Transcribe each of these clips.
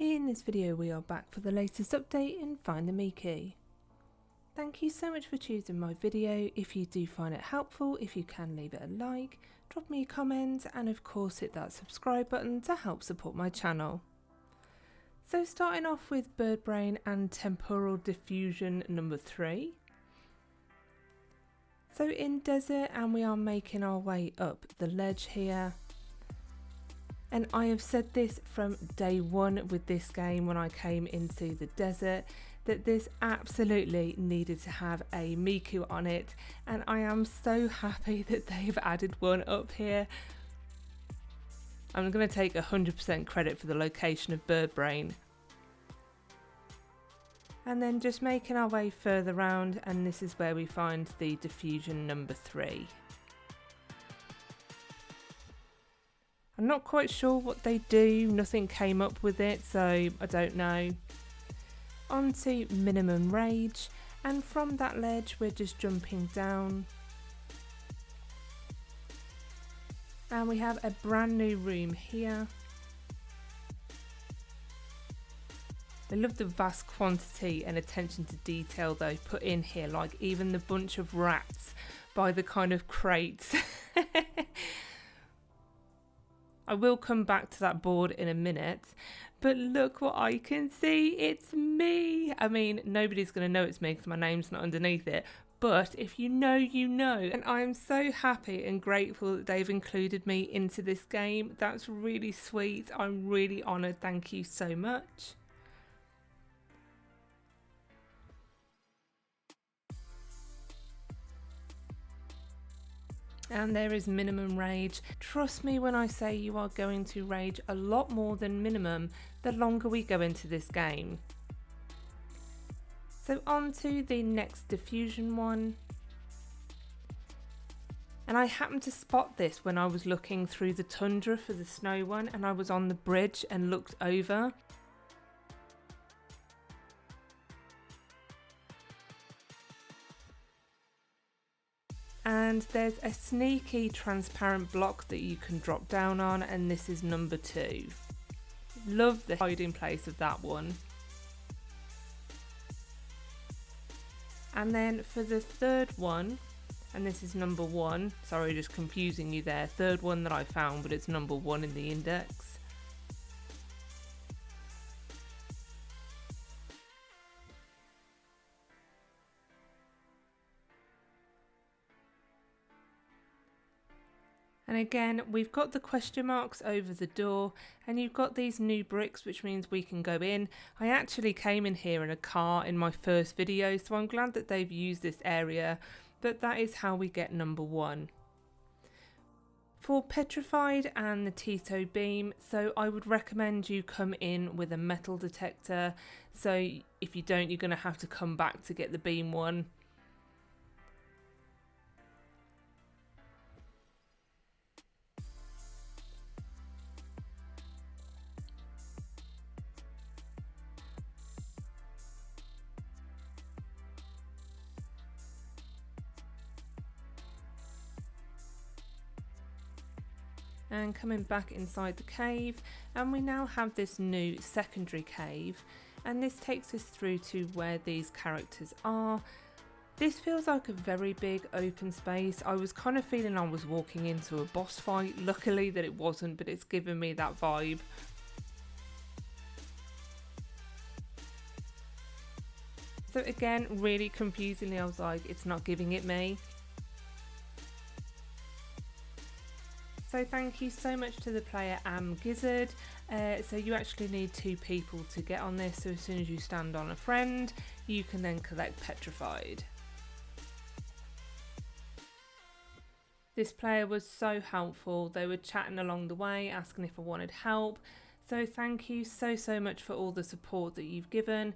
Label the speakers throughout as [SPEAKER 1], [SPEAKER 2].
[SPEAKER 1] In this video we are back for the latest update in Find the Miku. Thank you so much for choosing my video. If you do find it helpful, if you can leave it a like, drop me a comment and of course hit that subscribe button to help support my channel. So starting off with Birdbrain and Temporal Diffusion number 3. So in desert, and we are making our way up the ledge here. And I have said this from day one with this game when I came into the desert, that this absolutely needed to have a Miku on it, and I am so happy that they've added one up here. I'm going to take 100% credit for the location of Birdbrain. And then just making our way further round, and this is where we find the diffusion number 3. I'm not quite sure what they do, nothing came up with it, so I don't know. On to minimum rage, and from that ledge we're just jumping down. And we have a brand new room here. I love the vast quantity and attention to detail they put in here, like even the bunch of rats by the kind of crates. I will come back to that board in a minute, but look what I can see, it's me. I mean, nobody's going to know it's me because my name's not underneath it, but if you know, you know. And I'm so happy and grateful that they've included me into this game. That's really sweet. I'm really honoured. Thank you so much. And there is minimum rage. Trust me when I say you are going to rage a lot more than minimum the longer we go into this game. So on to the next diffusion one. And I happened to spot this when I was looking through the tundra for the snow one, and I was on the bridge and looked over. And there's a sneaky transparent block that you can drop down on, and this is number 2. Love the hiding place of that one. And then for the third one, and this is number 1, sorry just confusing you there, third one that I found, but it's number 1 in the index. And again, we've got the question marks over the door, and you've got these new bricks, which means we can go in. I actually came in here in a car in my first video, so I'm glad that they've used this area, but that is how we get number 1. For Petrified and the teto beam, so I would recommend you come in with a metal detector, so if you don't, you're going to have to come back to get the beam one. And coming back inside the cave, and we now have this new secondary cave, and this takes us through to where these characters are. This feels like a very big open space. I was kind of feeling I was walking into a boss fight, luckily that it wasn't, but it's given me that vibe. So again, really confusingly, I was like, it's not giving it me. So thank you so much to the player Gizzard. So you actually need 2 people to get on this, so as soon as you stand on a friend, you can then collect Petrified. This player was so helpful. They were chatting along the way, asking if I wanted help. So thank you so much for all the support that you've given.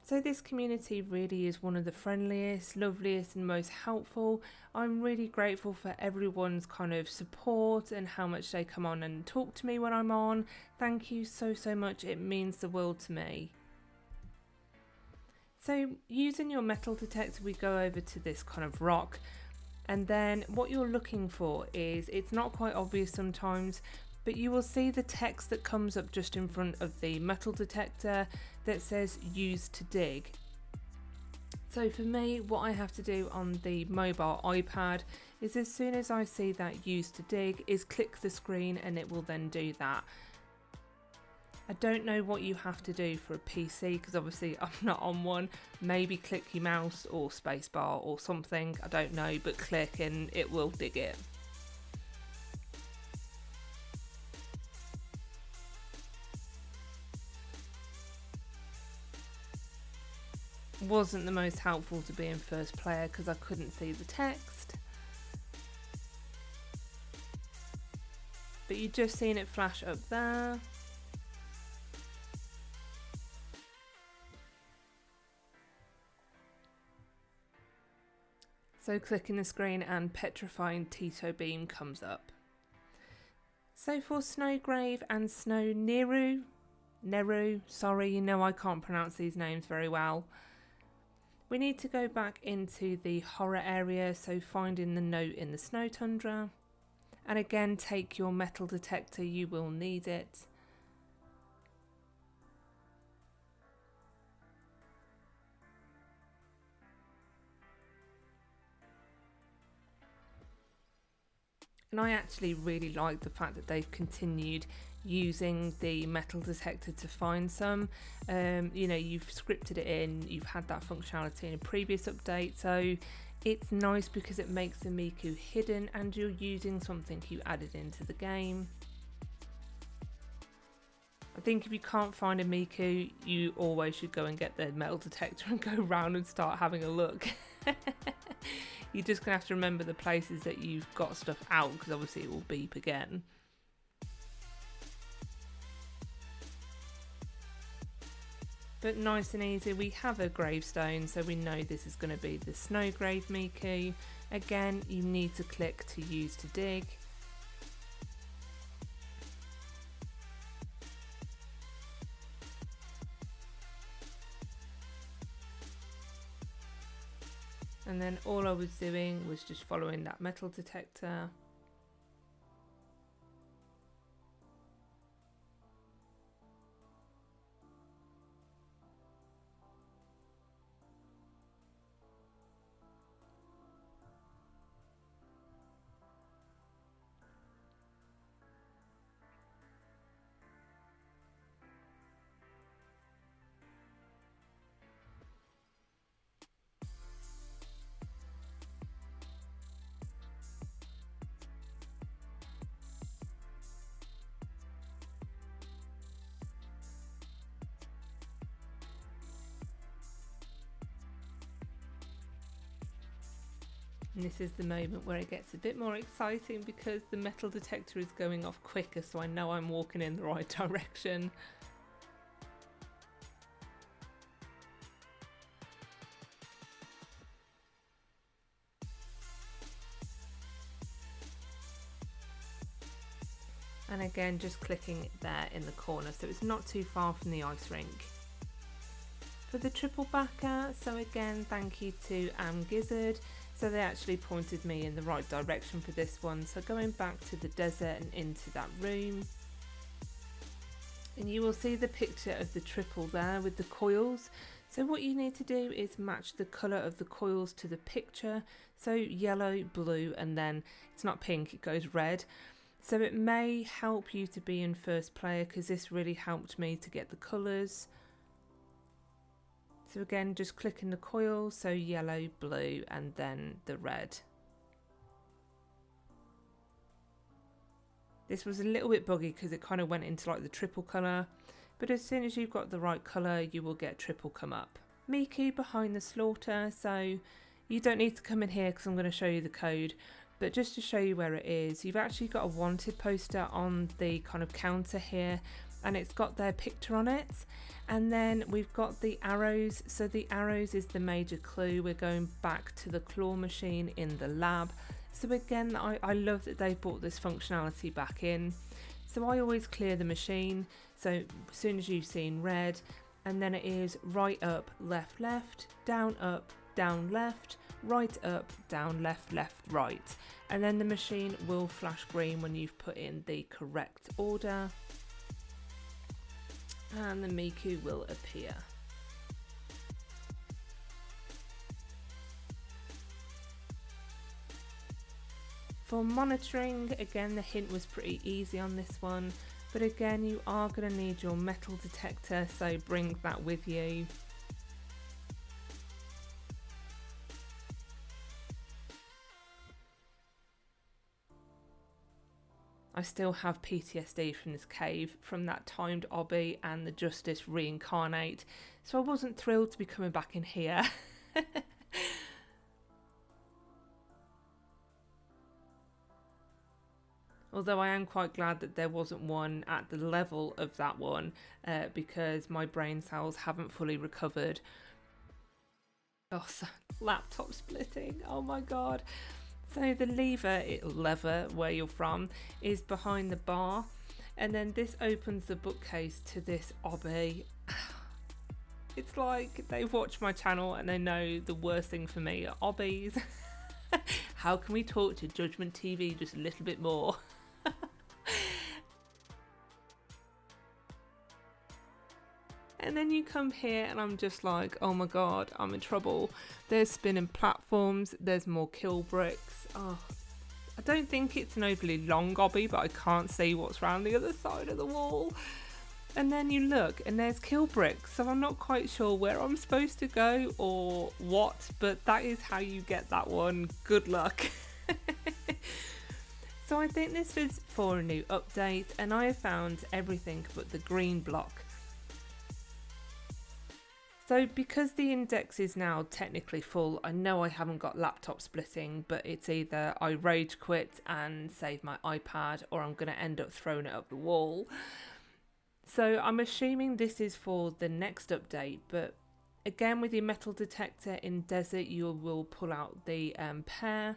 [SPEAKER 1] So this community really is one of the friendliest, loveliest and most helpful. I'm really grateful for everyone's kind of support and how much they come on and talk to me when I'm on. Thank you so much, it means the world to me. So using your metal detector, we go over to this kind of rock, and then what you're looking for is, it's not quite obvious sometimes, but you will see the text that comes up just in front of the metal detector that says use to dig. So for me, what I have to do on the mobile iPad is as soon as I see that use to dig is click the screen and it will then do that. I don't know what you have to do for a PC because obviously I'm not on one. Maybe click your mouse or spacebar or something, I don't know, but click and it will dig it. Wasn't the most helpful to be in first player because I couldn't see the text. But you've just seen it flash up there. So clicking the screen and Petrified Teto beam comes up. So for Snowgrave and Snow Neru, sorry, you know I can't pronounce these names very well. We need to go back into the horror area, so finding the note in the snow tundra. And again, take your metal detector, you will need it. And I actually really like the fact that they've continued using the metal detector to find some. You know, you've scripted it in, you've had that functionality in a previous update, so it's nice because it makes the Miku hidden and you're using something you added into the game. I think if you can't find a Miku, you always should go and get the metal detector and go around and start having a look. You're just going to have to remember the places that you've got stuff out because obviously it will beep again. But nice and easy, we have a gravestone, so we know this is going to be the Snowgrave Miku. Again, you need to click to use to dig. And then all I was doing was just following that metal detector. And this is the moment where it gets a bit more exciting because the metal detector is going off quicker, so I know I'm walking in the right direction. And again, just clicking there in the corner, so it's not too far from the ice rink. For the triple baka, so again, thank you to Gizzard. So they actually pointed me in the right direction for this one. So going back to the desert and into that room. And you will see the picture of the triple there with the coils. So what you need to do is match the colour of the coils to the picture. So yellow, blue, and then it's not pink, it goes red. So it may help you to be in first player because this really helped me to get the colours. So again, just clicking the coil, so yellow, blue, and then the red. This was a little bit buggy because it kind of went into like the triple colour, but as soon as you've got the right colour, you will get triple come up. Miku behind the slaughter, so you don't need to come in here because I'm going to show you the code, but just to show you where it is, you've actually got a wanted poster on the kind of counter here, and it's got their picture on it. And then we've got the arrows, so the arrows is the major clue. We're going back to the claw machine in the lab. So again, I love that they've brought this functionality back in. So I always clear the machine, so as soon as you've seen red, and then it is right up, left, down up, down left, right, up, down, left, left, right. And then the machine will flash green when you've put in the correct order. And the Miku will appear. For monitoring, again, the hint was pretty easy on this one, but again, you are going to need your metal detector, so bring that with you. I still have PTSD from this cave, from that timed obby and the Justice reincarnate, so I wasn't thrilled to be coming back in here. Although I am quite glad that there wasn't one at the level of that one, because my brain cells haven't fully recovered. Oh, so laptop splitting, oh my god. So the lever where you're from is behind the bar, and then this opens the bookcase to this obby. It's like they've watched my channel and they know the worst thing for me are obbies. How can we talk to JudgementTV just a little bit more? And then you come here and I'm just like, oh my god, I'm in trouble. There's spinning platforms, there's more kill bricks. Oh, I don't think it's an overly long obby, but I can't see what's around the other side of the wall. And then you look and there's kill bricks, so I'm not quite sure where I'm supposed to go or what, but that is how you get that one. Good luck. So I think this is for a new update, and I have found everything but the green block. So because the index is now technically full, I know I haven't got laptop splitting, but it's either I rage quit and save my iPad, or I'm going to end up throwing it up the wall. So I'm assuming this is for the next update, but again with your metal detector in desert you will pull out the Pear.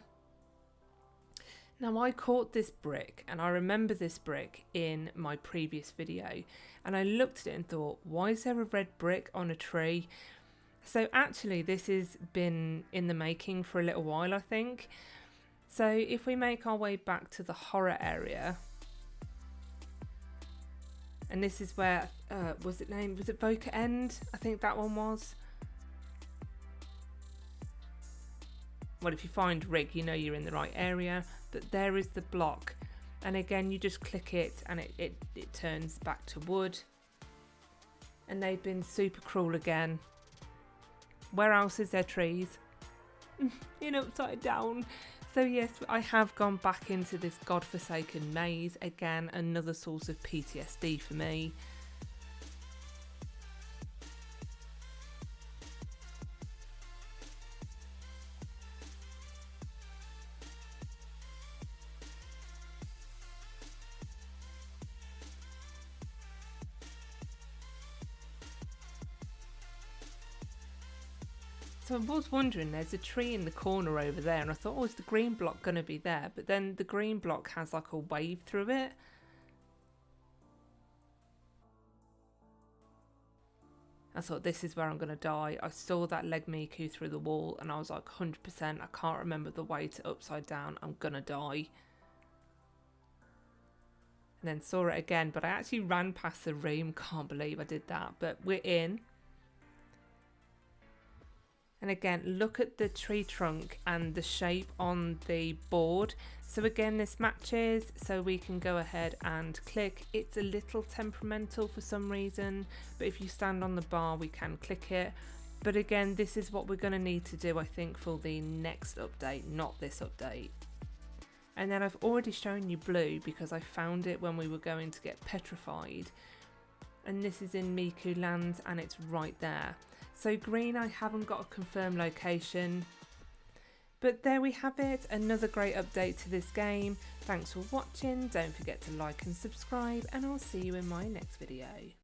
[SPEAKER 1] Now I caught this brick, and I remember this brick in my previous video, and I looked at it and thought, why is there a red brick on a tree? So actually this has been in the making for a little while, I think. So if we make our way back to the horror area, and this is where, was it Baka End? I think that one was. Well, if you find Rig, you know you're in the right area, but there is the block. And again, you just click it and it turns back to wood. And they've been super cruel again. Where else is there trees? In Upside Down. So yes, I have gone back into this godforsaken maze. Again, another source of PTSD for me. So I was wondering, there's a tree in the corner over there, and I thought, oh, is the green block going to be there? But then the green block has like a wave through it. I thought, this is where I'm going to die. I saw that leg Miku through the wall, and I was like, 100%, I can't remember the way to Upside Down. I'm going to die. And then saw it again, but I actually ran past the room. Can't believe I did that. But we're in. And again, look at the tree trunk and the shape on the board. So again, this matches, so we can go ahead and click. It's a little temperamental for some reason, but if you stand on the bar, we can click it. But again, this is what we're going to need to do, I think, for the next update, not this update. And then I've already shown you blue because I found it when we were going to get Petrified. And this is in Miku land, and it's right there. So green, I haven't got a confirmed location. But there we have it, another great update to this game. Thanks for watching, don't forget to like and subscribe, and I'll see you in my next video.